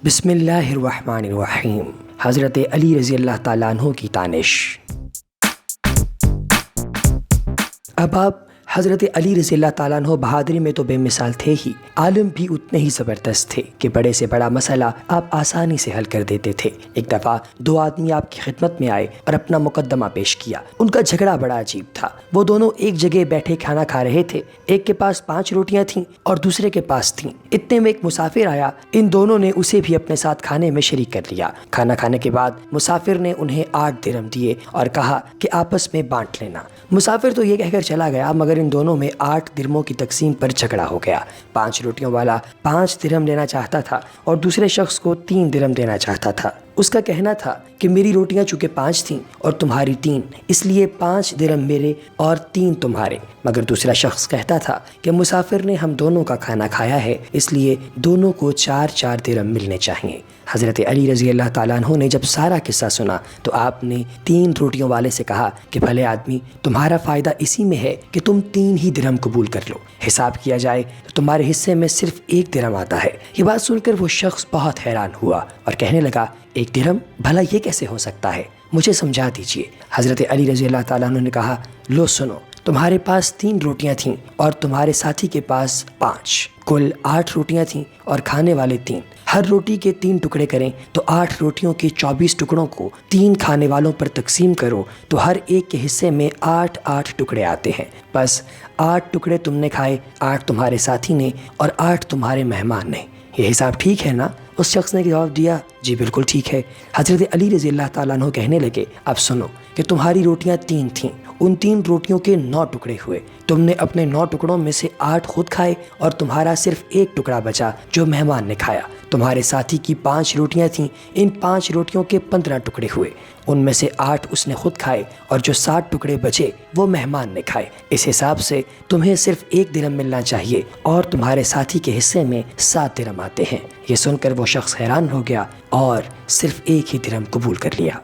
بسم اللہ الرحمن الرحیم۔ حضرت علی رضی اللہ تعالیٰ عنہ کی دانش۔ اب آپ حضرت علی رضی اللہ تعالیٰ عنہ بہادری میں تو بے مثال تھے ہی، عالم بھی اتنے ہی زبردست تھے کہ بڑے سے بڑا مسئلہ آپ آسانی سے حل کر دیتے تھے۔ ایک دفعہ دو آدمی آپ کی خدمت میں آئے اور اپنا مقدمہ پیش کیا۔ ان کا جھگڑا بڑا عجیب تھا۔ وہ دونوں ایک جگہ بیٹھے کھانا کھا رہے تھے، ایک کے پاس 5 روٹیاں تھیں اور دوسرے کے پاس تھیں۔ اتنے میں ایک مسافر آیا، ان دونوں نے اسے بھی اپنے ساتھ کھانے میں شریک کر لیا۔ کھانا کھانے کے بعد مسافر نے انہیں 8 درہم دیے اور کہا کہ آپس میں بانٹ لینا۔ مسافر تو یہ کہہ کر چلا گیا، مگر ان دونوں میں 8 درہموں کی تقسیم پر جھگڑا ہو گیا۔ 5 روٹیوں والا 5 درہم لینا چاہتا تھا اور دوسرے شخص کو 3 درہم دینا چاہتا تھا۔ اس کا کہنا تھا کہ میری روٹیاں چونکہ 5 تھیں اور تمہاری 3، اس لیے 5 درہم میرے اور 3 تمہارے۔ مگر دوسرا شخص کہتا تھا کہ مسافر نے ہم دونوں کا کھانا کھایا ہے، اس لیے دونوں کو 4 درہم ملنے چاہیے۔ حضرت علی رضی اللہ تعالیٰ عنہ نے جب سارا قصہ سنا تو آپ نے 3 روٹیوں والے سے کہا کہ بھلے آدمی، تمہارا فائدہ اسی میں ہے کہ تم 3 ہی درہم قبول کر لو۔ حساب کیا جائے تو تمہارے حصے میں صرف 1 درہم آتا ہے۔ یہ بات سن کر وہ شخص بہت حیران ہوا اور کہنے لگا، 1 درہم؟ بھلا یہ کیسے ہو سکتا ہے؟ مجھے سمجھا دیجئے۔ حضرت علی رضی اللہ تعالیٰ عنہ نے کہا، لو سنو، تمہارے پاس 3 روٹیاں تھیں اور تمہارے ساتھی کے پاس 5، کل 8 روٹیاں تھیں اور کھانے والے 3۔ ہر روٹی کے 3 ٹکڑے کریں تو 8 روٹیوں کے 24 ٹکڑوں کو 3 کھانے والوں پر تقسیم کرو تو ہر ایک کے حصے میں 8 ٹکڑے آتے ہیں۔ بس 8 ٹکڑے تم نے کھائے، 8 تمہارے ساتھی نے اور 8 تمہارے مہمان نے۔ یہ حساب ٹھیک ہے نا؟ اس شخص نے جواب دیا، جی بالکل ٹھیک ہے۔ حضرت علی رضی اللہ تعالیٰ عنہ کہنے لگے، اب سنو کہ تمہاری روٹیاں 3 تھیں، ان 3 روٹیوں کے 9 ٹکڑے ہوئے۔ تم نے اپنے 9 ٹکڑوں میں سے 8 خود کھائے اور تمہارا صرف 1 ٹکڑا بچا جو مہمان نے کھایا۔ تمہارے ساتھی کی 5 روٹیاں تھیں، ان 5 روٹیوں کے 15 ٹکڑے ہوئے، ان میں سے 8 اس نے خود کھائے اور جو 7 ٹکڑے بچے وہ مہمان نے کھائے۔ اس حساب سے تمہیں صرف 1 درہم ملنا چاہیے اور تمہارے ساتھی کے حصے میں 7 درہم آتے ہیں۔ یہ سن کر وہ شخص حیران ہو گیا اور صرف 1 ہی درہم قبول کر لیا۔